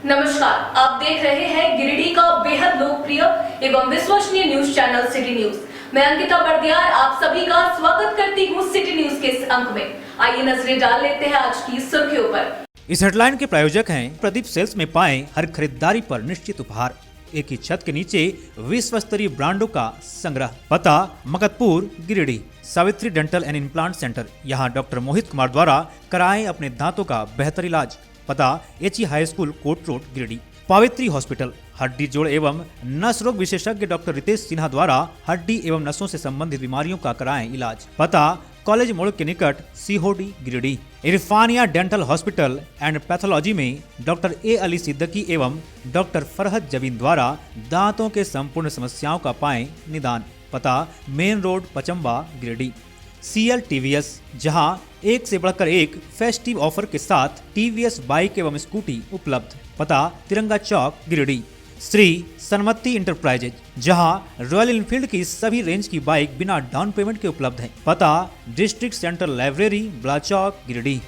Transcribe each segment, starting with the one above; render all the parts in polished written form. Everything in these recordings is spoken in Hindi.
नमस्कार, आप देख रहे हैं गिरिडीह का बेहद लोकप्रिय एवं विश्वसनीय न्यूज चैनल सिटी न्यूज। मैं अंकिता बर्दियार आप सभी का स्वागत करती हूँ सिटी न्यूज के इस अंक में। आइए नजरें डाल लेते हैं आज की सुर्खियों पर। इस हेडलाइन के प्रायोजक हैं प्रदीप सेल्स में पाएं हर खरीदारी पर निश्चित उपहार। एक ही छत के नीचे विश्व स्तरीय ब्रांडों का संग्रह। पता Maktapur Giridih. Savitri dental and implant centre. यहाँ डॉक्टर मोहित कुमार द्वारा कराएं अपने दांतों का बेहतर इलाज। पता H E high school court road Giridih. Pavitri hospital. हड्डी जोड़ एवं नस रोग विशेषज्ञ डॉक्टर रितेश सिन्हा द्वारा हड्डी एवं नसों से संबंधित बीमारियों का कराएं इलाज। पता कॉलेज मोड़ के निकट Sihodih Giridih. Irfania dental hospital and pathology में डॉक्टर ए अली सिद्दीकी एवं डॉक्टर फरहत जबीन द्वारा दांतों के संपूर्ण समस्याओं का पाएं निदान। पता main road Pachamba Giridih. CL TVS, जहां एक से बढ़कर एक फेस्टिव ऑफर के साथ TVS बाइक एवं स्कूटी उपलब्ध। पता तिरंगा चौक गिरिडीह। श्री सन्मति इंटरप्राइजेज, जहां रॉयल इनफील्ड की सभी रेंज की बाइक बिना डाउन पेमेंट के उपलब्ध है। पता डिस्ट्रिक्ट सेंटर लाइब्रेरी ब्लाचौक गिरिडीह।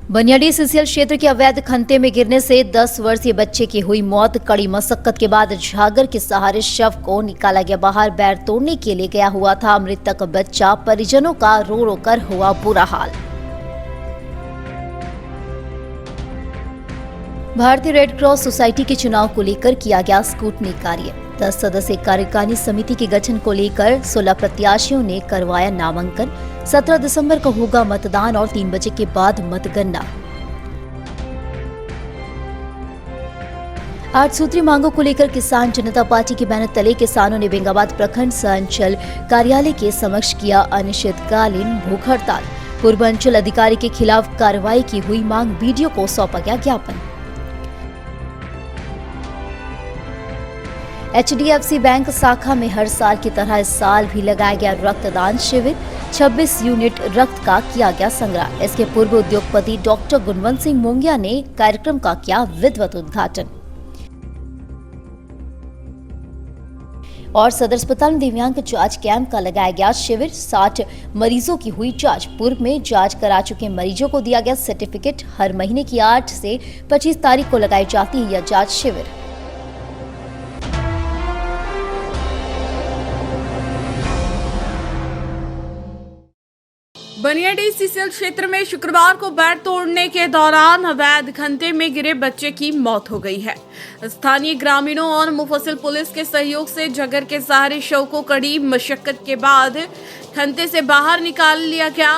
बनियाडीह सीसीएल क्षेत्र के अवैध खंते में गिरने से 10 वर्षीय बच्चे की हुई मौत। कड़ी मशक्कत के बाद झागर के सहारे शव को निकाला गया बाहर। पैर तोड़ने के लिए गया हुआ था मृतक बच्चा। परिजनों का रो रो कर हुआ बुरा हाल। भारतीय रेड क्रॉस सोसाइटी के चुनाव को लेकर किया गया स्क्रूटनी कार्य। 10 सदस्यीय कार्यकारिणी समिति के गठन को लेकर 16 प्रत्याशियों ने करवाया नामांकन। 17 दिसंबर को होगा मतदान और 3 बजे के बाद मतगणना। 8 सूत्री मांगों को लेकर किसान जनता पार्टी के बैनर तले किसानों ने बेंगाबाद प्रखंड सह अंचल कार्यालय के समक्ष किया अनिश्चितकालीन भूख हड़ताल। पूर्व अंचल अधिकारी के खिलाफ कार्रवाई की हुई मांग। वीडियो को सौंपा गया ज्ञापन। HDFC बैंक शाखा में हर साल की तरह इस साल भी लगाया गया रक्तदान शिविर। 26 यूनिट रक्त का किया गया संग्रह। इसके पूर्व उद्योगपति डॉक्टर गुणवंत सिंह मोंगिया ने कार्यक्रम का किया विधिवत उद्घाटन। और सदर अस्पताल में दिव्यांग जांच कैंप का लगाया गया शिविर। 60 मरीजों की हुई जांच। पूर्व में जांच करा चुके मरीजों को दिया गया सर्टिफिकेट। हर महीने की 8 से 25 तारीख को लगाई जाती है यह जांच शिविर। बनियाडीह सीसीएल क्षेत्र में शुक्रवार को पैर तोड़ने के दौरान अवैध खंते में गिरे बच्चे की मौत हो गई है। स्थानीय ग्रामीणों और मुफस्सिल पुलिस के सहयोग से जगर के सहारे शव को कड़ी मशक्कत के बाद खंते से बाहर निकाल लिया गया।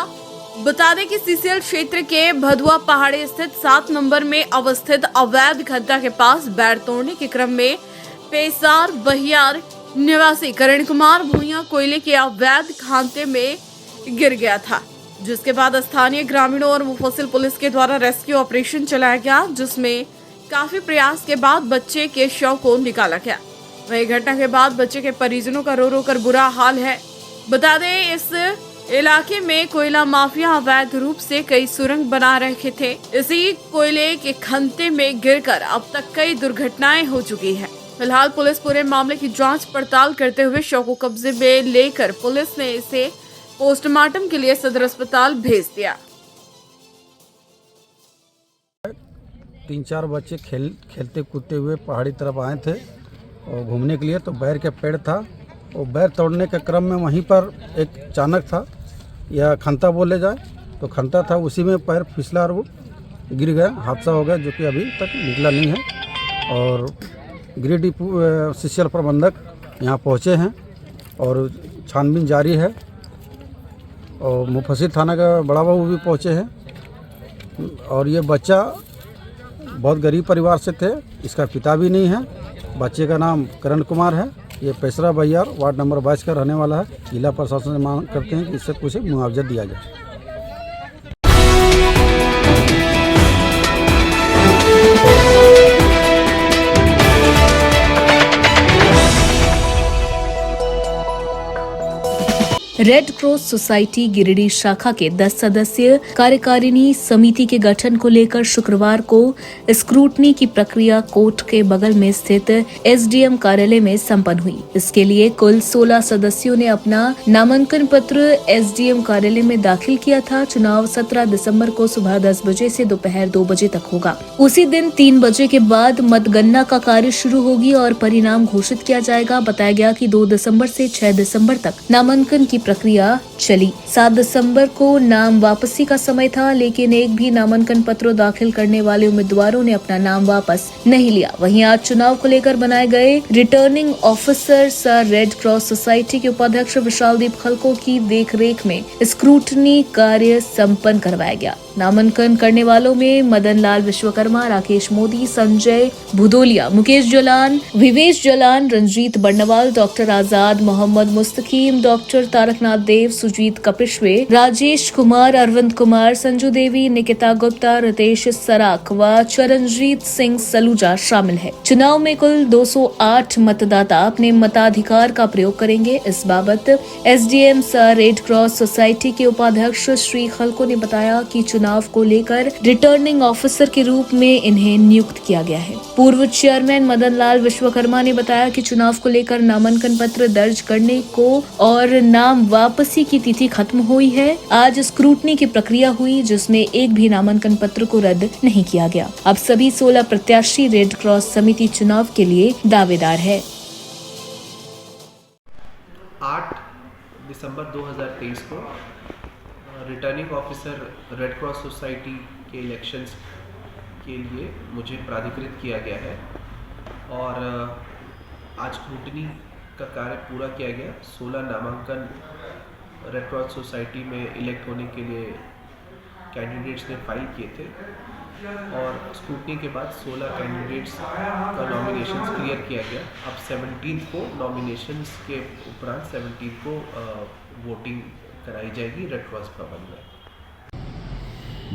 बता दें कि सीसीएल क्षेत्र के भदुआ पहाड़ी स्थित 7 नंबर में अवस्थित अवैध खंता के पास पैर तोड़ने के क्रम में पेसार बहियार निवासी करण कुमार भूइया कोयले के अवैध खांते में गिर गया था, जिसके बाद स्थानीय ग्रामीणों और मुफस्सिल पुलिस के द्वारा रेस्क्यू ऑपरेशन चलाया गया, जिसमें काफी प्रयास के बाद बच्चे के शव को निकाला गया। वही घटना के बाद बच्चे के परिजनों का रो रो कर बुरा हाल है। बता दें इस इलाके में कोयला माफिया अवैध रूप से कई सुरंग बना रखे थे। इसी कोयले के खंते में गिरकर अब तक कई दुर्घटनाएं हो चुकी है। फिलहाल पुलिस पूरे मामले की जाँच पड़ताल करते हुए शव को कब्जे में लेकर पुलिस ने इसे पोस्टमार्टम के लिए सदर अस्पताल भेज दिया। 3-4 बच्चे खेलते कूदते हुए पहाड़ी तरफ आए थे और घूमने के लिए, तो बैर का पेड़ था और बैर तोड़ने के क्रम में वहीं पर एक अचानक था या खंता बोले जाए तो खंता था, उसी में पैर फिसला और वो गिर गया। हादसा हो गया जो कि अभी तक निकला नहीं है। और गिरिडीह सीसीएल प्रबंधक यहाँ पहुँचे हैं और छानबीन जारी है। और मुफस्सिल थाना का बड़ा बाबू भी पहुँचे हैं। और ये बच्चा बहुत गरीब परिवार से थे, इसका पिता भी नहीं है। बच्चे का नाम करण कुमार है। ये पेसरा बहियार वार्ड नंबर 22 का रहने वाला है। जिला प्रशासन से मांग करते हैं कि इससे कुछ मुआवजा दिया जाए। रेड क्रॉस सोसाइटी गिरिडीह शाखा के 10 सदस्यीय कार्यकारिणी समिति के गठन को लेकर शुक्रवार को स्क्रूटनी की प्रक्रिया कोर्ट के बगल में स्थित एसडीएम कार्यालय में संपन्न हुई। इसके लिए कुल 16 सदस्यों ने अपना नामांकन पत्र एसडीएम कार्यालय में दाखिल किया था। चुनाव 17 दिसंबर को सुबह 10 बजे से दोपहर 2 बजे तक होगा। उसी दिन 3 बजे के बाद मतगणना का कार्य शुरू होगी और परिणाम घोषित किया जाएगा। बताया गया कि 2 दिसंबर से 6 दिसंबर तक नामांकन की प्रक्रिया चली। 7 दिसंबर को नाम वापसी का समय था, लेकिन एक भी नामांकन पत्र दाखिल करने वाले उम्मीदवारों ने अपना नाम वापस नहीं लिया। वहीं आज चुनाव को लेकर बनाए गए returning officer sir red cross society के उपाध्यक्ष विशालदीप खलको की देखरेख में स्क्रूटनी कार्य संपन्न करवाया गया। नामांकन करने वालों में मदन लाल विश्वकर्मा, राकेश मोदी, संजय भुदोलिया, मुकेश जलान, विवेश जलान, रंजीत बर्नवाल, डॉक्टर आजाद, मोहम्मद मुस्तकीम, डॉक्टर तारकनाथ देव, सुजीत कपिश्वे, राजेश कुमार, अरविंद कुमार, संजू देवी, निकिता गुप्ता, रितेश सराक व चरणजीत सिंह सलूजा शामिल है। चुनाव में कुल 208 मतदाता अपने मताधिकार का प्रयोग करेंगे। इस बाबत SDM sir red cross society के उपाध्यक्ष श्री खलको ने बताया कि चुनाव को लेकर रिटर्निंग ऑफिसर के रूप में इन्हें नियुक्त किया गया है। पूर्व चेयरमैन मदन लाल विश्वकर्मा ने बताया कि चुनाव को लेकर नामांकन पत्र दर्ज करने को और नाम वापसी की तिथि खत्म हुई है। आज स्क्रूटनी की प्रक्रिया हुई, जिसमें एक भी नामांकन पत्र को रद्द नहीं किया गया। अब सभी 16 प्रत्याशी रेड क्रॉस समिति चुनाव के लिए दावेदार है। 8 दिसंबर 2023 को returning officer raid cross society के इलेक्शंस के लिए मुझे प्राधिकृत किया गया है और आज स्क्रूटनी का कार्य पूरा किया गया। 16 नामांकन रेड क्रॉस सोसाइटी में इलेक्ट होने के लिए कैंडिडेट्स ने फाइल किए थे और स्क्रूटनी के बाद 16 कैंडिडेट्स का नॉमिनेशंस क्लियर किया गया। अब 17 को नॉमिनेशंस के उपरांत 17 को वोटिंग कराई जाएगी रेड क्रॉस भवन में।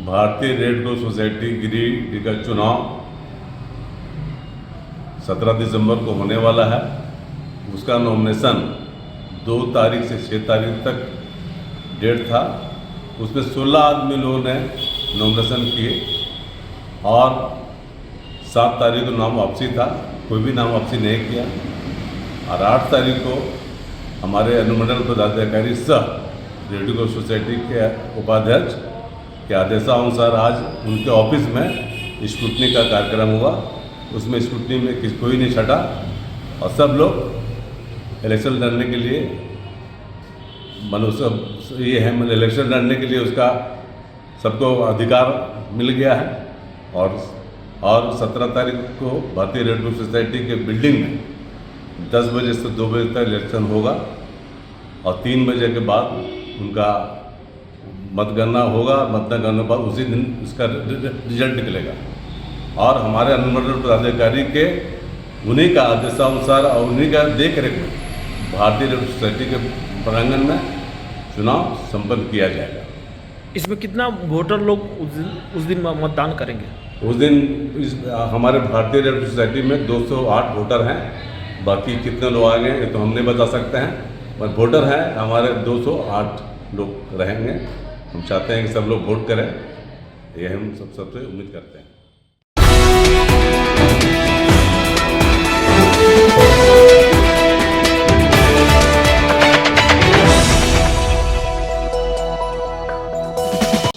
भारतीय रेड क्रॉस सोसाइटी गिरिडीह का चुनाव 17 दिसंबर को होने वाला है। उसका नॉमिनेशन 2 तारीख से 6 तारीख तक डेट था। उसमें 16 आदमी लोगों ने नॉमिनेशन किए और 7 तारीख को नाम वापसी था, कोई भी नाम वापसी नहीं किया। और 8 तारीख को हमारे अनुमंडल पदाधिकारी सह रेड क्रॉस सोसाइटी के उपाध्यक्ष के आदेशानुसार आज उनके ऑफिस में स्क्रूटनी का कार्यक्रम हुआ। उसमें स्क्रूटनी में कोई नहीं छटा और सब लोग इलेक्शन लड़ने के लिए ये है इलेक्शन लड़ने के लिए उसका सबको अधिकार मिल गया है। और 17 तारीख को भारतीय रेड क्रॉस सोसाइटी के बिल्डिंग में 10 बजे से 2 बजे तक इलेक्शन होगा और 3 बजे के बाद उनका मतगणना होगा। मतगणना के बाद उसी दिन उसका रिजल्ट निकलेगा और हमारे अनुमंडल पदाधिकारी के उन्हीं का आदेशानुसार और उन्हीं का देख रेख में भारतीय रेड क्रॉस सोसाइटी के प्रांगण में चुनाव संपन्न किया जाएगा। इसमें कितना वोटर लोग उस दिन मतदान करेंगे? उस दिन हमारे भारतीय रेड क्रॉस सोसाइटी में 208 वोटर हैं। बाकी कितने लोग आएंगे ये तो हम नहीं बता सकते हैं, पर वोटर हैं हमारे 208 लोग रहेंगे। हम चाहते हैं कि सब लोग वोट करें, ये हम सबसे उम्मीद करते हैं।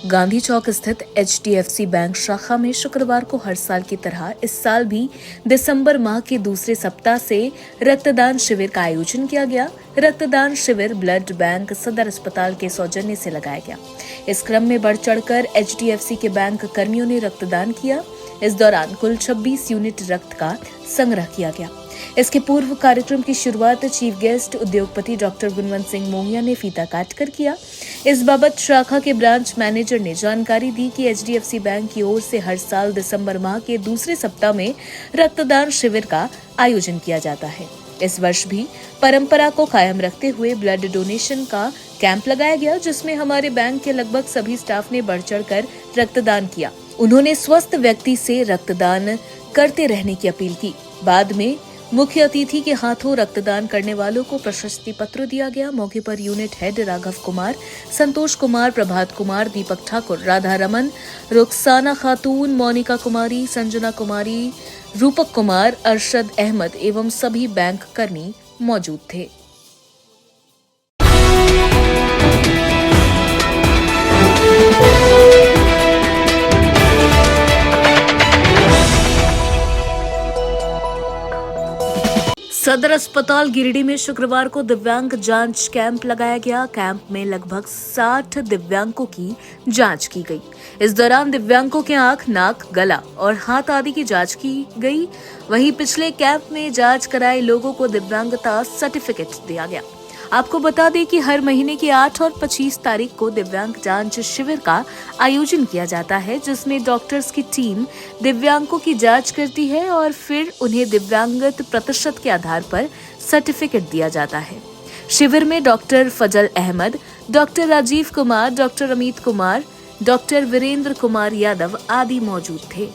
गांधी चौक स्थित HDFC बैंक शाखा में शुक्रवार को हर साल की तरह इस साल भी दिसंबर माह के दूसरे सप्ताह से रक्तदान शिविर का आयोजन किया गया। रक्तदान शिविर ब्लड बैंक सदर अस्पताल के सौजन्य से लगाया गया। इस क्रम में बढ़ चढ़कर HDFC के बैंक कर्मियों ने रक्तदान किया। इस दौरान कुल 26 यूनिट रक्त का संग्रह किया गया। इसके पूर्व कार्यक्रम की शुरुआत चीफ गेस्ट उद्योगपति डॉक्टर गुणवंत सिंह मोंगिया ने फीता काटकर किया। इस बाबत शाखा के ब्रांच मैनेजर ने जानकारी दी कि HDFC बैंक की ओर से हर साल दिसंबर माह के दूसरे सप्ताह में रक्तदान शिविर का आयोजन किया जाता है। इस वर्ष भी परंपरा को कायम रखते हुए ब्लड डोनेशन का कैंप लगाया गया, जिसमें हमारे बैंक के लगभग सभी स्टाफ ने बढ़ चढ़कर रक्तदान किया। उन्होंने स्वस्थ व्यक्ति से रक्तदान करते रहने की अपील की। बाद में मुख्य अतिथि के हाथों रक्तदान करने वालों को प्रशस्ति पत्र दिया गया। मौके पर यूनिट हेड राघव कुमार, संतोष कुमार, प्रभात कुमार, दीपक ठाकुर, राधा रमन, रुखसाना खातून, मोनिका कुमारी, संजना कुमारी, रूपक कुमार, अरशद अहमद एवं सभी बैंक कर्मी मौजूद थे। सदर अस्पताल गिरिडीह में शुक्रवार को दिव्यांग जांच कैंप लगाया गया। कैंप में लगभग 60 दिव्यांगों की जांच की गई। इस दौरान दिव्यांगों के आंख, नाक, गला और हाथ आदि की जांच की गई। वहीं पिछले कैंप में जांच कराए लोगों को दिव्यांगता सर्टिफिकेट दिया गया। आपको बता दें कि हर महीने की 8 और 25 तारीख को दिव्यांग जांच शिविर का आयोजन किया जाता है, जिसमें डॉक्टर्स की टीम दिव्यांगों की जांच करती है और फिर उन्हें दिव्यांगत प्रतिशत के आधार पर सर्टिफिकेट दिया जाता है। शिविर में doctor Fazal Ahmad, doctor Rajeev Kumar, doctor Amit Kumar, doctor Virendra Kumar Yadav आदि मौजूद थे।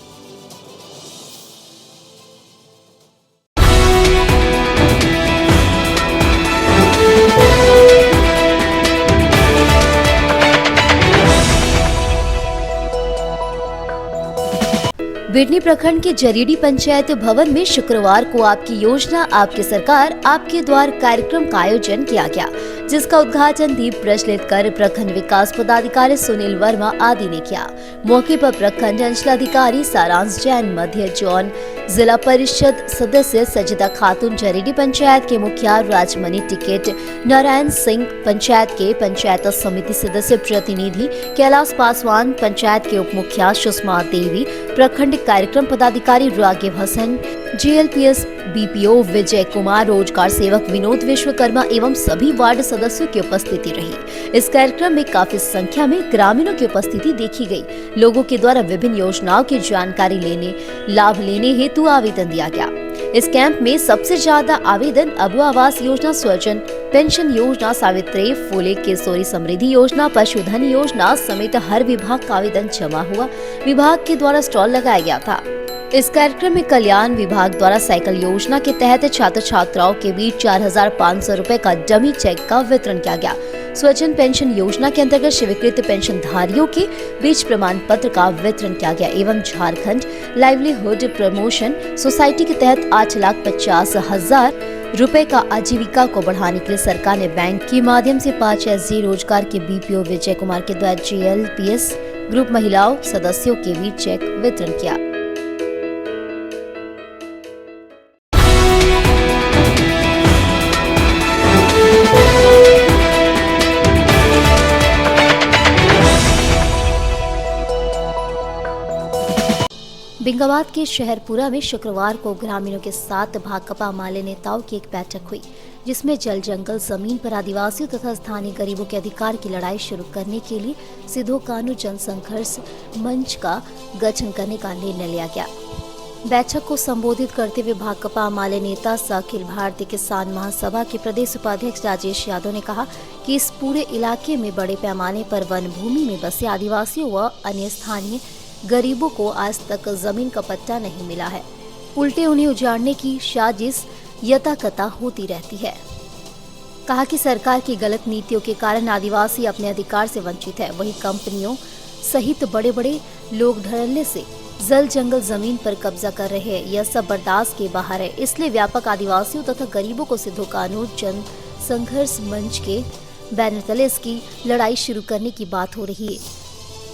बिडनी प्रखंड के जरीडी पंचायत भवन में शुक्रवार को आपकी योजना आपकी सरकार आपके द्वार कार्यक्रम का आयोजन किया गया, जिसका उद्घाटन दीप प्रज्वलित कर प्रखंड विकास पदाधिकारी सुनील वर्मा आदि ने किया। मौके पर प्रखंड अंचलाधिकारी सारांश जैन, मध्य जोन जिला परिषद सदस्य सजिदा खातून, जरीडी पंचायत के मुखिया राजमणि टिकैत, नारायण सिंह, पंचायत के पंचायत समिति सदस्य प्रतिनिधि कैलाश पासवान, पंचायत के उप मुखिया सुषमा देवी, प्रखंड कार्यक्रम पदाधिकारी रागिब हसन, JLPS BPO विजय कुमार, रोजगार सेवक विनोद विश्वकर्मा एवं सभी वार्ड सदस्यों की उपस्थिति रही। इस कार्यक्रम में काफी संख्या में ग्रामीणों की उपस्थिति देखी गई। लोगों के द्वारा विभिन्न योजनाओं की जानकारी लेने, लाभ लेने हेतु आवेदन दिया गया। इस कैंप में सबसे ज्यादा आवेदन अबू आवास योजना, स्वजन पेंशन योजना, सावित्री फुले किशोरी समृद्धि योजना, पशुधन योजना समेत हर विभाग का आवेदन जमा हुआ। विभाग के द्वारा स्टॉल लगाया गया था। इस कार्यक्रम में कल्याण विभाग द्वारा साइकिल योजना के तहत छात्र छात्राओं के बीच 4,500 रुपए का डमी चेक का वितरण किया गया। स्वजन पेंशन योजना के अंतर्गत स्वीकृत पेंशन धारियों के बीच प्रमाण पत्र का वितरण किया गया एवं झारखंड लाइवलीहुड प्रमोशन सोसाइटी के तहत 8,50,000 रुपए का आजीविका को बढ़ाने के लिए सरकार ने बैंक के माध्यम से 5 SG रोजगार के BPO विजय कुमार के द्वारा JLPS ग्रुप महिलाओं सदस्यों के बीच चेक वितरण किया। बिंगाबाद के शहरपुरा में शुक्रवार को ग्रामीणों के साथ भाकपा माले नेताओं की एक बैठक हुई, जिसमें जल जंगल जमीन पर आदिवासियों तथा स्थानीय गरीबों के अधिकार की लड़ाई शुरू करने के लिए सिद्धो कानू जन संघर्ष मंच का गठन करने का निर्णय लिया गया। बैठक को संबोधित करते हुए भाकपा माले नेता सह अखिल भारतीय किसान महासभा के प्रदेश उपाध्यक्ष राजेश यादव ने कहा कि इस पूरे इलाके में बड़े पैमाने पर वन भूमि में बसे आदिवासियों व अन्य स्थानीय गरीबों को आज तक जमीन का पट्टा नहीं मिला है। उल्टे उन्हें उजाड़ने की साजिश यथाकथा होती रहती है। कहा कि सरकार की गलत नीतियों के कारण आदिवासी अपने अधिकार से वंचित है। वहीं कंपनियों सहित बड़े बड़े लोग धड़ल्ले से जल जंगल जमीन पर कब्जा कर रहे हैं। यह सब बर्दाश्त के बाहर है। इसलिए व्यापक आदिवासियों तथा गरीबों को सिद्धो कानू जन संघर्ष मंच के बैनर तले इसकी लड़ाई शुरू करने की बात हो रही है।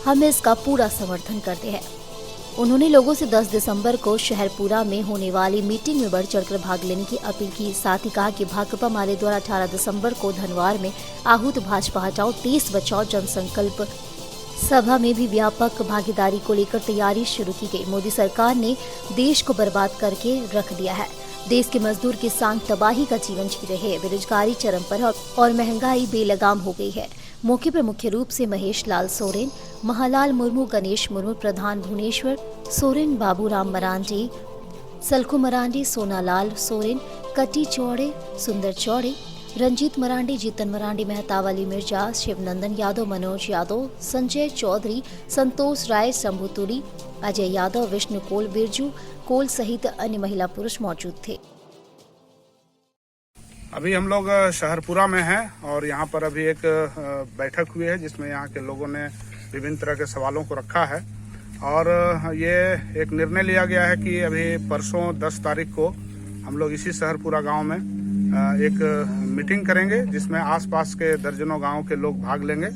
हम इसका पूरा समर्थन करते हैं। उन्होंने लोगों से 10 दिसंबर को शहरपुरा में होने वाली मीटिंग में बढ़ चढ़कर भाग लेने की अपील की। साथ ही कहा कि भाकपा माले द्वारा 18 दिसंबर को धनवार में आहूत भाजपा हटाओ 30 बचाओ जनसंकल्प सभा में भी व्यापक भागीदारी को लेकर तैयारी शुरू की गई। मोदी सरकार ने देश को बर्बाद करके रख दिया है। देश के मजदूर किसान तबाही का जीवन जी रहे हैं। बेरोजगारी चरम पर है और महंगाई बेलगाम हो गई है। मौके पर मुख्य रूप से महेश लाल सोरेन, महालाल मुर्मू, गणेश मुर्मू, प्रधान भुवनेश्वर सोरेन, बाबूराम मरांडी, सलखू मरांडी, सोनालाल सोरेन, कटी चौड़े, सुंदर चौड़े, रंजीत मरांडी, जीतन मरांडी, मेहतावली मिर्जा, शिवनंदन यादव, मनोज यादव, संजय चौधरी, संतोष राय, शंभू तुरी, अजय यादव, विष्णु कोल, बिरजू कोल सहित अन्य महिला पुरुष मौजूद थे। अभी हम लोग शहरपुरा में हैं और यहाँ पर अभी एक बैठक हुई है जिसमें यहाँ के लोगों ने विभिन्न तरह के सवालों को रखा है और ये एक निर्णय लिया गया है कि अभी परसों 10 तारीख को हम लोग इसी शहरपुरा गांव में एक मीटिंग करेंगे जिसमें आसपास के दर्जनों गांव के लोग भाग लेंगे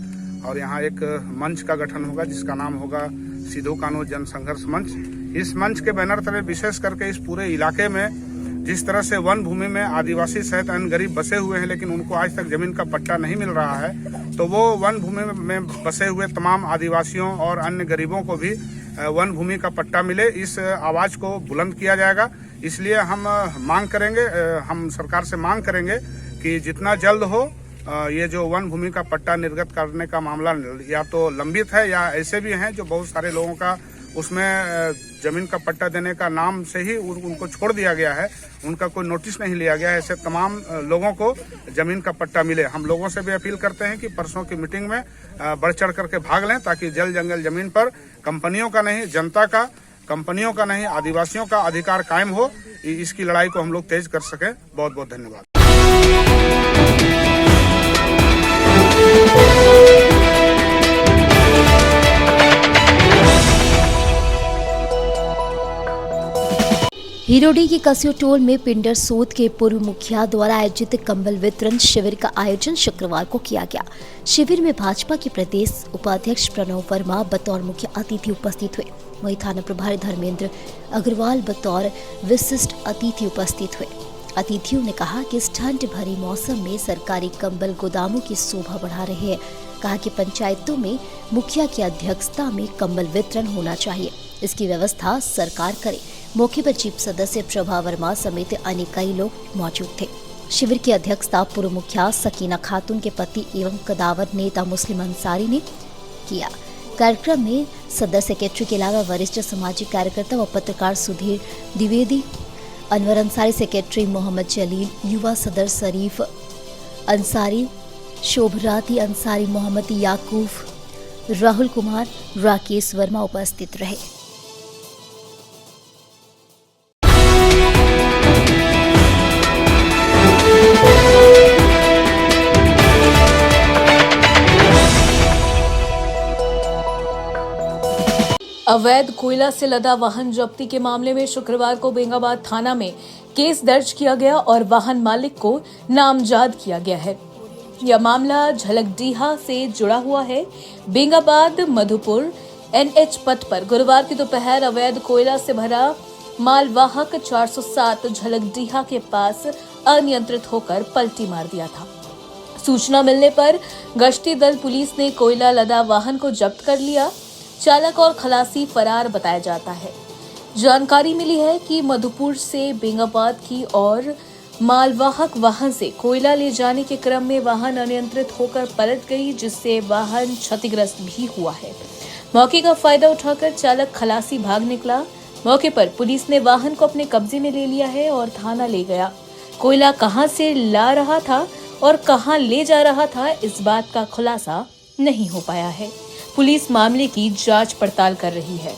और यहाँ एक मंच का गठन होगा जिसका नाम होगा सिद्धू कान्हू जन संघर्ष मंच। इस मंच के बैनर तले विशेष करके इस पूरे इलाके में जिस तरह से वन भूमि में आदिवासी सहित अन्य गरीब बसे हुए हैं लेकिन उनको आज तक जमीन का पट्टा नहीं मिल रहा है, तो वो वन भूमि में बसे हुए तमाम आदिवासियों और अन्य गरीबों को भी वन भूमि का पट्टा मिले, इस आवाज को बुलंद किया जाएगा। इसलिए हम मांग करेंगे, हम सरकार से मांग करेंगे कि जितना जल्द हो ये जो वन भूमि का पट्टा निर्गत करने का मामला या तो लंबित है या ऐसे भी हैं जो बहुत सारे लोगों का उसमें जमीन का पट्टा देने का नाम से ही उनको छोड़ दिया गया है, उनका कोई नोटिस नहीं लिया गया है। ऐसे तमाम लोगों को जमीन का पट्टा मिले। हम लोगों से भी अपील करते हैं कि परसों की मीटिंग में बढ़ चढ़ करके भाग लें ताकि जल जंगल जमीन पर कंपनियों का नहीं, जनता का, कंपनियों का नहीं, आदिवासियों का अधिकार कायम हो। इसकी लड़ाई को हम लोग तेज कर सकें। बहुत बहुत धन्यवाद। हिरोडी के कसियोटोल में पिंडर सोद के पूर्व मुखिया द्वारा आयोजित कंबल वितरण शिविर का आयोजन शुक्रवार को किया गया। शिविर में भाजपा के प्रदेश उपाध्यक्ष प्रणव वर्मा बतौर मुख्य अतिथि उपस्थित हुए। वहीं थाना प्रभारी धर्मेंद्र अग्रवाल बतौर विशिष्ट अतिथि उपस्थित हुए। अतिथियों ने कहा कि इस ठंड भरी मौसम में सरकारी कंबल गोदामों की शोभा बढ़ा रहे हैं। कहा कि पंचायतों में मुखिया की अध्यक्षता में कंबल वितरण होना चाहिए, इसकी व्यवस्था सरकार करे। मौके पर चीफ सदस्य प्रभा वर्मा समेत अन्य कई लोग मौजूद थे। शिविर की अध्यक्षता पूर्व मुखिया सकीना खातून के पति एवं कदावर नेता मुस्लिम अंसारी ने किया। कार्यक्रम में सदर सेक्रेटरी के अलावा वरिष्ठ सामाजिक कार्यकर्ता व पत्रकार सुधीर द्विवेदी, अनवर अंसारी, सेक्रेटरी मोहम्मद जलील, युवा सदर शरीफ अंसारी, शोभराती अंसारी, मोहम्मद याकूब, राहुल कुमार, राकेश वर्मा उपस्थित रहे। अवैध कोयला से लदा वाहन जब्ती के मामले में शुक्रवार को बेंगाबाद थाना में केस दर्ज किया गया और वाहन मालिक को नामजद किया गया है। यह मामला झलकडीहा से जुड़ा हुआ है। बेंगाबाद मधुपुर NH पथ पर गुरुवार की दोपहर अवैध कोयला से भरा मालवाहक 407 झलकडीहा के पास अनियंत्रित होकर पलटी मार दिया था। सूचना मिलने पर गश्ती दल पुलिस ने कोयला लदा वाहन को जब्त कर लिया। चालक और खलासी फरार बताया जाता है। जानकारी मिली है कि मधुपुर से बेंगाबाद की और मालवाहक वाहन से कोयला ले जाने के क्रम में वाहन अनियंत्रित होकर पलट गई, जिससे वाहन क्षतिग्रस्त भी हुआ है। मौके का फायदा उठाकर चालक खलासी भाग निकला। मौके पर पुलिस ने वाहन को अपने कब्जे में ले लिया है और थाना ले गया। कोयला कहां से ला रहा था और कहां ले जा रहा था, इस बात का खुलासा नहीं हो पाया है। पुलिस मामले की जांच पड़ताल कर रही है।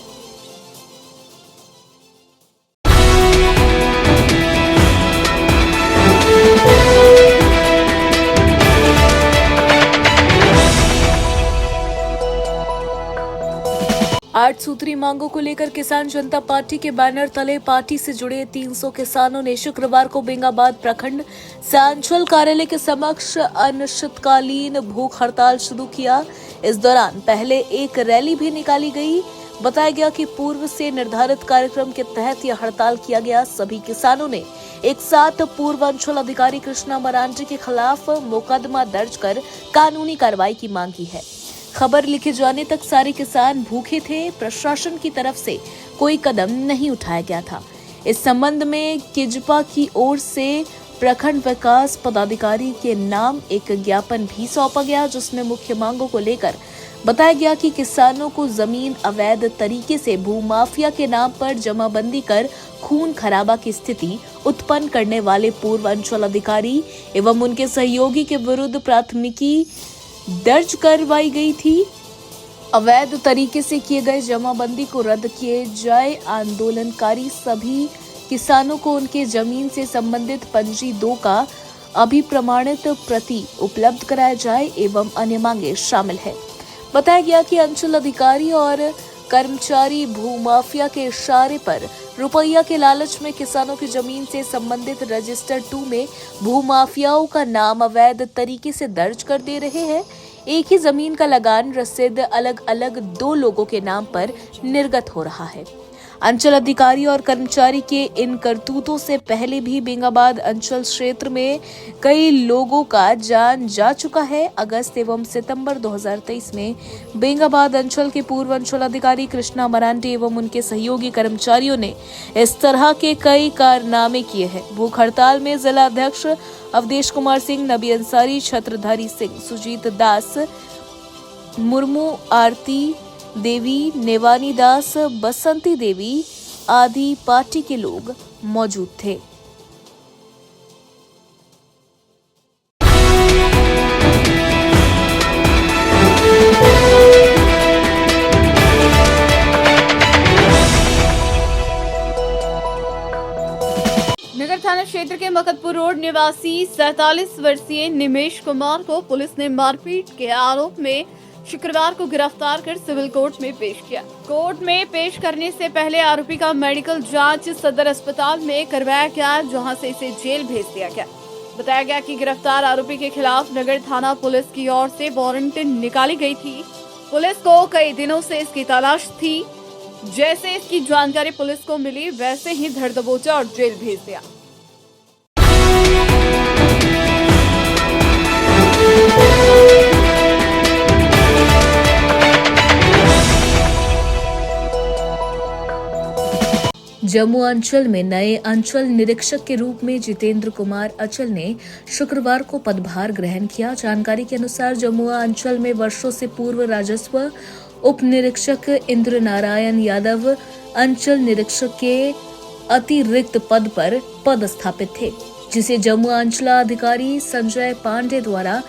आठ सूत्री मांगों को लेकर किसान जनता पार्टी के बैनर तले पार्टी से जुड़े 300 किसानों ने शुक्रवार को बेंगाबाद प्रखंड सांचल कार्यालय के समक्ष अनिश्चितकालीन भूख हड़ताल शुरू किया। इस दौरान पहले एक रैली भी निकाली गई। बताया गया कि पूर्व से निर्धारित कार्यक्रम के तहत यह हड़ताल किया गया। सभी किसानों ने एक साथ पूर्व अंचल अधिकारी कृष्णा मरांडी के खिलाफ मुकदमा दर्ज कर कानूनी कार्रवाई की मांग की है। खबर लिखे जाने तक सारे किसान भूखे थे। प्रशासन की तरफ से कोई कदम नहीं उठाया गया था। इस संबंध में किजपा की ओर से प्रखंड विकास पदाधिकारी के नाम एक ज्ञापन भी सौंपा गया, जिसमें मुख्य मांगों को लेकर बताया गया कि किसानों को जमीन अवैध तरीके से भूमाफिया के नाम पर जमाबंदी कर खून खराबा की स्थिति उत्पन्न करने वाले पूर्व अंचल अधिकारी एवं उनके सहयोगी के विरुद्ध प्राथमिकी दर्ज करवाई गई थी। अवैध तरीके से किए गए जमाबंदी को रद्द किए जाए। आंदोलनकारी सभी किसानों को उनके जमीन से संबंधित पंजी 2 का अभिप्रमाणित प्रति उपलब्ध कराया जाए एवं अन्य मांगे शामिल है। बताया गया कि अंचल अधिकारी और कर्मचारी भूमाफिया के इशारे पर रुपया के लालच में किसानों की जमीन से संबंधित रजिस्टर 2 में भूमाफियाओं का नाम अवैध तरीके से दर्ज कर दे रहे हैं। एक ही जमीन का लगान रसीद अलग अलग 2 लोगों के नाम पर निर्गत हो रहा है। अंचल अधिकारी और कर्मचारी के इन करतूतों से पहले भी बेंगाबाद अंचल क्षेत्र में कई लोगों का जान जा चुका है। अगस्त एवं सितंबर 2023 में बेंगाबाद अंचल के पूर्व अंचल अधिकारी कृष्णा मरांडी एवं उनके सहयोगी कर्मचारियों ने इस तरह के कई कारनामे किए हैं। भूख हड़ताल में जिला अध्यक्ष अवधेश कुमार सिंह, नबी अंसारी, छत्रधारी सिंह, सुजीत दास मुर्मू, आरती देवी, नेवानी दास, बसंती देवी आदि पार्टी के लोग मौजूद थे। नगर थाना क्षेत्र के मकतपुर रोड निवासी 47 वर्षीय निमेश कुमार को पुलिस ने मारपीट के आरोप में शुक्रवार को गिरफ्तार कर सिविल कोर्ट में पेश किया। कोर्ट में पेश करने से पहले आरोपी का मेडिकल जांच सदर अस्पताल में करवाया गया, जहां से इसे जेल भेज दिया गया। बताया गया कि गिरफ्तार आरोपी के खिलाफ नगर थाना पुलिस की ओर से वारंट निकाली गई थी। पुलिस को कई दिनों से इसकी तलाश थी। जैसे इसकी जानकारी पुलिस को मिली, वैसे ही धर दबोचा और जेल भेज दिया। जम्मू अंचल में नए अंचल निरीक्षक के रूप में जितेंद्र कुमार अचल ने शुक्रवार को पदभार ग्रहण किया। जानकारी के अनुसार जम्मू अंचल में वर्षों से पूर्व राजस्व उप निरीक्षक इंद्र नारायण यादव अंचल निरीक्षक के अतिरिक्त पद पर पदस्थापित थे, जिसे जम्मू अंचलाधिकारी संजय पांडे द्वारा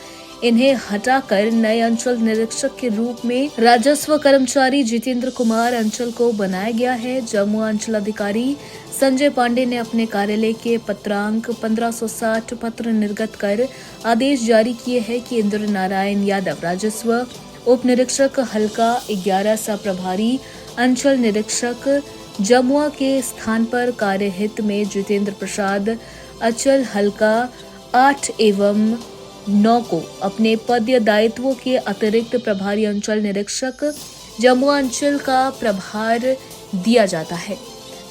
इन्हें हटाकर नए अंचल निरीक्षक के रूप में राजस्व कर्मचारी जितेंद्र कुमार अंचल को बनाया गया है। जम्मू अंचलाधिकारी संजय पांडे ने अपने कार्यालय के पत्रांक 1560 पत्र निर्गत कर आदेश जारी किए हैं कि इंद्र नारायण यादव राजस्व उप निरीक्षक हल्का 11 सह प्रभारी अंचल निरीक्षक जमुआ के स्थान पर कार्यहित में जितेंद्र प्रसाद अचल हल्का 8 एवं 9 को अपने पद दायित्वों के अतिरिक्त प्रभारी अंचल निरीक्षक जम्मू अंचल का प्रभार दिया जाता है,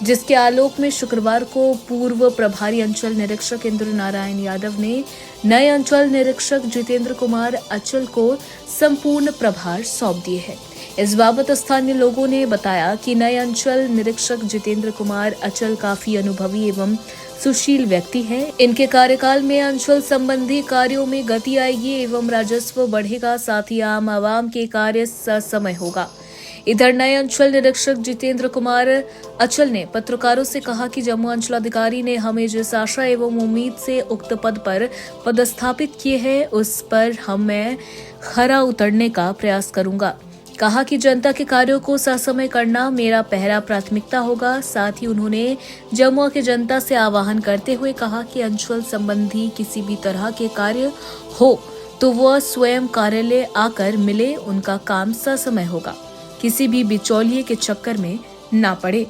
जिसके आलोक में शुक्रवार को पूर्व प्रभारी अंचल निरीक्षक इंद्र नारायण यादव ने नए अंचल निरीक्षक जितेंद्र कुमार अचल को संपूर्ण प्रभार सौंप दिए हैं। इस बाबत स्थानीय लोगों ने बताया कि नए अंचल निरीक्षक जितेंद्र कुमार अचल काफी अनुभवी एवं सुशील व्यक्ति हैं। इनके कार्यकाल में अंचल संबंधी कार्यों में गति आएगी एवं राजस्व बढ़ेगा, साथ ही आम आवाम के कार्य ससमय होगा। इधर नए अंचल निरीक्षक जितेंद्र कुमार अचल ने पत्रकारों से कहा कि जम्मू अंचलाधिकारी ने हमें जिस आशा एवं उम्मीद से उक्त पद पर पदस्थापित किए हैं, उस पर मैं खरा उतरने का प्रयास करूंगा। कहा कि जनता के कार्यों को ससमय करना मेरा पहला प्राथमिकता होगा। साथ ही उन्होंने जमुआ के जनता से आह्वान करते हुए कहा कि अंचल संबंधी किसी भी तरह के कार्य हो तो वह स्वयं कार्यालय आकर मिले, उनका काम ससमय होगा, किसी भी बिचौलिए के चक्कर में ना पड़े।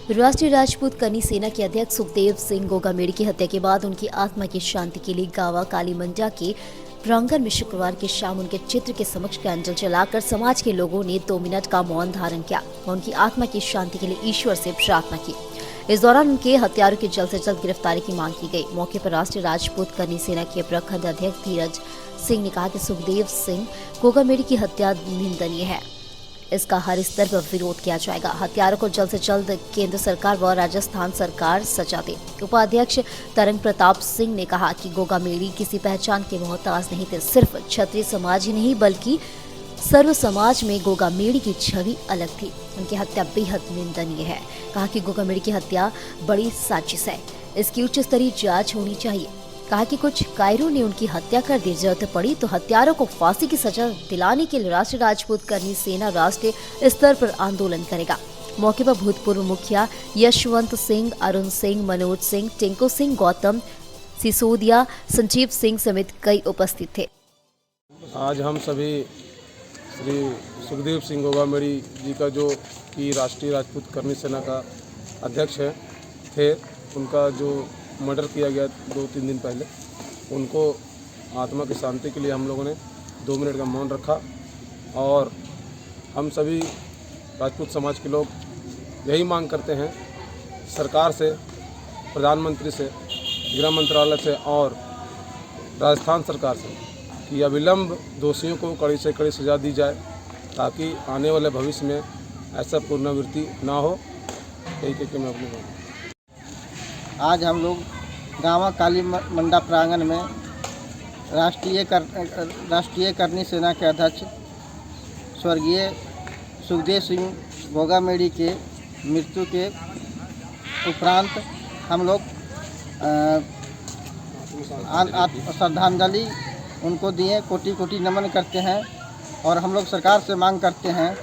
राष्ट्रीय राजपूत करनी सेना के अध्यक्ष सुखदेव सिंह गोगामेड़ी की हत्या के बाद उनकी आत्मा की शांति के लिए गावा काली मंडा के प्रांगण में शुक्रवार की शाम उनके चित्र के समक्ष कैंडल जलाकर समाज के लोगों ने 2 मिनट का मौन धारण किया और उनकी आत्मा की शांति के लिए ईश्वर से प्रार्थना की। इस दौरान उनके हत्यारों की जल्द से जल्द गिरफ्तारी की मांग की गई। मौके पर राष्ट्रीय राजपूत करनी सेना के प्रखंड अध्यक्ष धीरज सिंह ने कहा कि सुखदेव सिंह गोगामेड़ी की हत्या निंदनीय है, इसका हर स्तर पर विरोध किया जाएगा। हत्यारों को जल्द से जल्द केंद्र सरकार व राजस्थान सरकार सजा दे। उपाध्यक्ष तरंग प्रताप सिंह ने कहा कि गोगामेड़ी किसी पहचान के मोहताज नहीं थे। सिर्फ क्षत्रिय समाज ही नहीं बल्कि सर्व समाज में गोगामेड़ी की छवि अलग थी। उनकी हत्या बेहद निंदनीय है। कहा कि गोगामेड़ी की हत्या बड़ी साजिश है, इसकी उच्च स्तरीय जांच होनी चाहिए। कहा कि कुछ कायरों ने उनकी हत्या कर दी, जरूरत पड़ी तो हत्यारों को फांसी की सजा दिलाने के लिए राष्ट्रीय राजपूत करनी सेना राष्ट्रीय स्तर पर आंदोलन करेगा। मौके पर भूतपूर्व मुखिया यशवंत सिंह, अरुण सिंह, मनोज सिंह, टिंकू सिंह, गौतम सिसोदिया, संजीव सिंह समेत कई उपस्थित थे। आज हम सभी श्री सुखदेव सिंह गोगामेड़ी जी का जो कि राष्ट्रीय राजपूत करनी सेना का अध्यक्ष थे, उनका जो मर्डर किया गया 2-3 दिन पहले, उनको आत्मा की शांति के लिए हम लोगों ने 2 मिनट का मौन रखा। और हम सभी राजपूत समाज के लोग यही मांग करते हैं सरकार से, प्रधानमंत्री से, गृह मंत्रालय से और राजस्थान सरकार से कि अविलंब दोषियों को कड़ी से कड़ी सज़ा दी जाए, ताकि आने वाले भविष्य में ऐसा पुनरावृत्ति ना हो। यही कह के मैं अपनी आज हम लोग गाँव काली मंडा प्रांगण में राष्ट्रीय करनी सेना के अध्यक्ष स्वर्गीय सुखदेव सिंह गोगामेड़ी के मृत्यु के उपरांत हम लोग श्रद्धांजलि उनको दिए, कोटि कोटि नमन करते हैं। और हम लोग सरकार से मांग करते हैं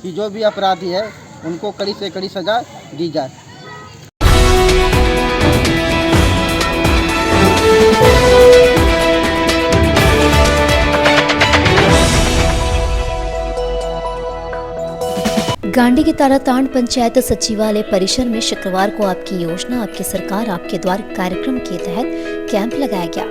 कि जो भी अपराधी है उनको कड़ी से कड़ी सज़ा दी जाए। गांडी के तारातांड पंचायत सचिवालय परिसर में शुक्रवार को आपकी योजना आपकी सरकार आपके द्वार कार्यक्रम के तहत कैंप लगाया गया।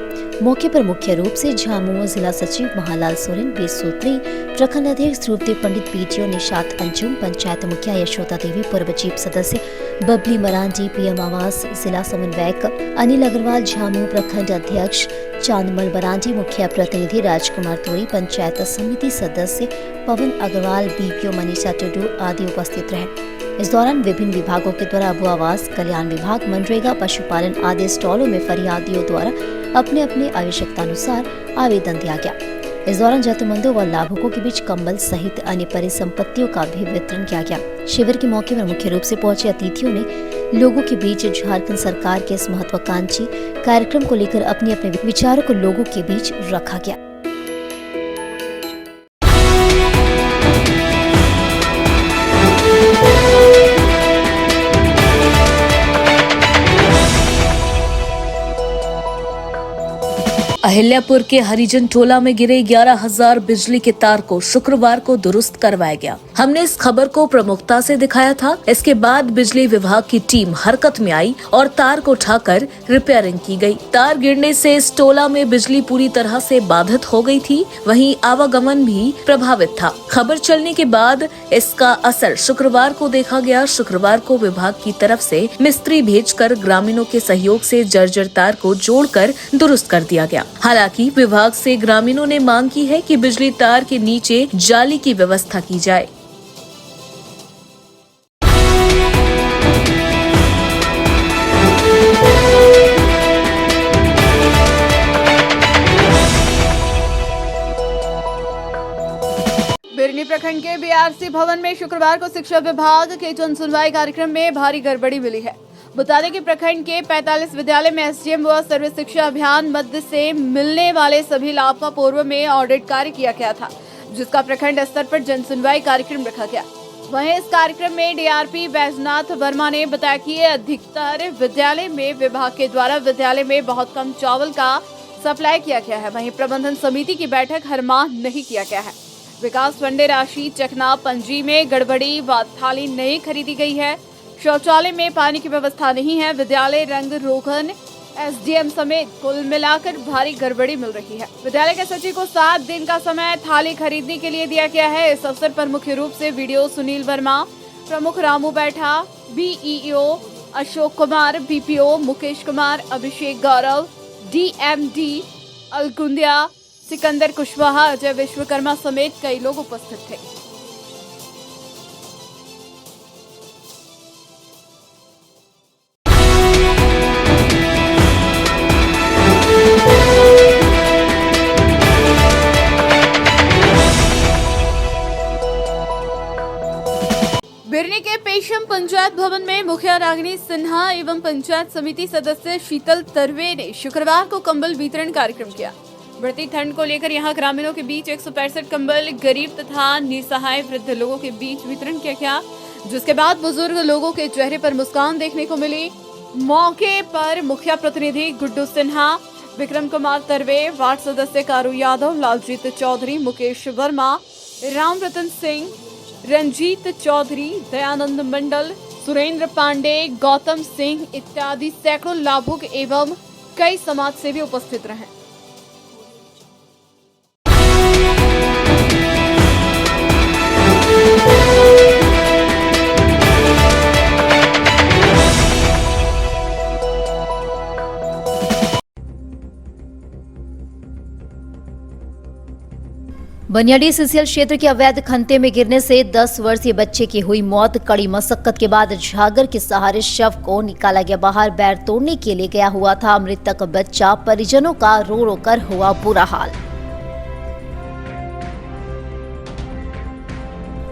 मौके पर मुख्य रूप से झामुमो जिला सचिव महालाल सोरेन, 20 सूत्री प्रखंड अध्यक्ष ध्रुवदेव पंडित, पीटीओ निशात अंजुम, पंचायत मुखिया यशोदा देवी, पूर्व चीफ सदस्य बबली मरांडी, पीएम आवास जिला समन्वयक अनिल अग्रवाल, झामुमो प्रखंड अध्यक्ष चांदमल बरांडी, मुखिया प्रतिनिधि राजकुमार तोरी, पंचायत समिति सदस्य पवन अग्रवाल, बीपीओ मनीषा टुडू आदि उपस्थित रहे। इस दौरान विभिन्न विभागों के द्वारा अबू आवास, कल्याण विभाग, मनरेगा, पशुपालन आदि स्टॉलों में फरियादियों द्वारा अपने अपने आवश्यकता अनुसार आवेदन दिया गया। इस दौरान जरूरतमंदों व लाभुकों के बीच कंबल सहित अन्य परिसंपत्तियों का भी वितरण किया गया। शिविर के मौके पर मुख्य रूप से पहुंचे अतिथियों ने लोगों के बीच झारखंड सरकार के इस महत्वाकांक्षी कार्यक्रम को लेकर अपने अपने विचारों को लोगों के बीच रखा गया। अहिल्यापुर के हरिजन टोला में गिरे 11,000 बिजली के तार को शुक्रवार को दुरुस्त करवाया गया। हमने इस खबर को प्रमुखता से दिखाया था। इसके बाद बिजली विभाग की टीम हरकत में आई और तार को उठाकर रिपेयरिंग की गई। तार गिरने से इस टोला में बिजली पूरी तरह से बाधित हो गई थी, वहीं आवागमन भी प्रभावित था। खबर चलने के बाद इसका असर शुक्रवार को देखा गया। शुक्रवार को विभाग की तरफ से मिस्त्री भेजकर ग्रामीणों के सहयोग से जर्जर तार को जोड़कर दुरुस्त कर दिया गया। हालांकि विभाग से ग्रामीणों ने मांग की है कि बिजली तार के नीचे जाली की व्यवस्था की जाए। बिरनी प्रखंड के बीआरसी भवन में शुक्रवार को शिक्षा विभाग के जन सुनवाई कार्यक्रम में भारी गड़बड़ी मिली है। बता दें कि प्रखंड के 45 विद्यालय में एसडीएम व सर्व शिक्षा अभियान मध्य से मिलने वाले सभी लाभ का पूर्व में ऑडिट कार्य किया गया था, जिसका प्रखंड स्तर पर जन सुनवाई कार्यक्रम रखा गया। वहीं इस कार्यक्रम में डीआरपी बैजनाथ वर्मा ने बताया कि अधिकतर विद्यालय में विभाग के द्वारा विद्यालय में बहुत कम चावल का सप्लाई किया गया है। वहीं प्रबंधन समिति की बैठक हर माह नहीं किया गया है। विकास फंडे राशि चकना पंजी में गड़बड़ी व थाली नहीं खरीदी गई है। शौचालय में पानी की व्यवस्था नहीं है। विद्यालय रंग रोगन एसडीएम समेत कुल मिलाकर भारी गड़बड़ी मिल रही है। विद्यालय के सचिव को 7 दिन का समय थाली खरीदने के लिए दिया गया है। इस अवसर पर मुख्य रूप से वीडियो सुनील वर्मा, प्रमुख रामू बैठा, बीईओ अशोक कुमार, बीपीओ मुकेश कुमार, अभिषेक गौरव, डीएमडी अलगुंदिया, सिकंदर कुशवाहा, अजय विश्वकर्मा समेत कई लोग उपस्थित थे। बिरनी के पेशम पंचायत भवन में मुखिया रागिनी सिन्हा एवं पंचायत समिति सदस्य शीतल तरवे ने शुक्रवार को कंबल वितरण कार्यक्रम किया। बढ़ती ठंड को लेकर यहां ग्रामीणों के बीच 165 कंबल गरीब तथा निसहाय वृद्ध लोगों के बीच वितरण किया गया, जिसके बाद बुजुर्ग लोगों के चेहरे पर मुस्कान देखने को मिली। मौके पर मुखिया प्रतिनिधि गुड्डू सिन्हा, विक्रम कुमार तरवे, वार्ड सदस्य कारू यादव, लालजीत चौधरी, मुकेश वर्मा, राम रतन सिंह, रंजीत चौधरी, दयानंद मंडल, सुरेंद्र पांडे, गौतम सिंह इत्यादि सैकड़ों लाभुक एवं कई समाज सेवी उपस्थित रहे। बनियाडी सीसीएल क्षेत्र के अवैध खंते में गिरने से 10 वर्षीय बच्चे की हुई मौत। कड़ी मशक्कत के बाद झागर के सहारे शव को निकाला गया बाहर। पैर तोड़ने के लिए गया हुआ था मृतक बच्चा। परिजनों का रो रो कर हुआ बुरा हाल।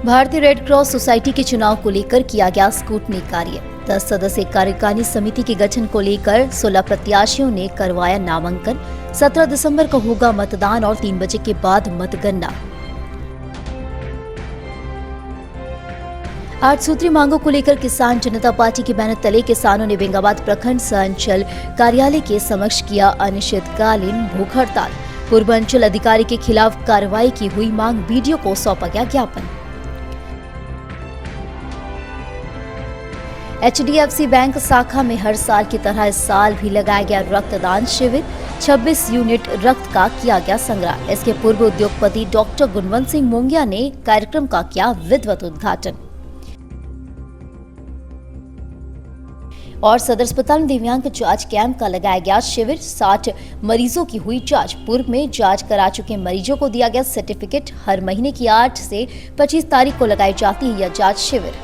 भारतीय रेड क्रॉस सोसाइटी के चुनाव को लेकर किया गया स्क्रूटनी कार्य। 10 सदस्यीय कार्यकारिणी समिति के गठन को लेकर 16 प्रत्याशियों ने करवाया नामांकन। 17 दिसंबर को होगा मतदान और 3 बजे के बाद मतगणना। 8 सूत्रीय मांगों को लेकर किसान जनता पार्टी के बैनर तले किसानों ने बेंगाबाद प्रखंड सहअंचल कार्यालय के समक्ष किया अनिश्चितकालीन भूख हड़ताल। पूर्वांचल अधिकारी के खिलाफ कार्रवाई की हुई मांग। वीडियो को सौंपा गया ज्ञापन। HDFC बैंक शाखा में हर साल की तरह इस साल भी लगाया गया रक्तदान शिविर। 26 यूनिट रक्त का किया गया संग्रह। इसके पूर्व उद्योगपति डॉक्टर गुणवंत सिंह मोंगिया ने कार्यक्रम का किया विधिवत उद्घाटन। और सदर अस्पताल में दिव्यांग जांच कैंप का लगाया गया शिविर। 60 मरीजों की हुई जांच। पूर्व में जांच करा चुके मरीजों को दिया गया सर्टिफिकेट। हर महीने की 8 से 25 तारीख को लगाई जाती है यह जांच शिविर।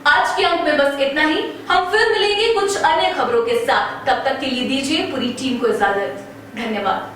आज के अंक में बस इतना ही। हम फिर मिलेंगे कुछ अन्य खबरों के साथ। तब तक के लिए दीजिए पूरी टीम को इजाजत। धन्यवाद।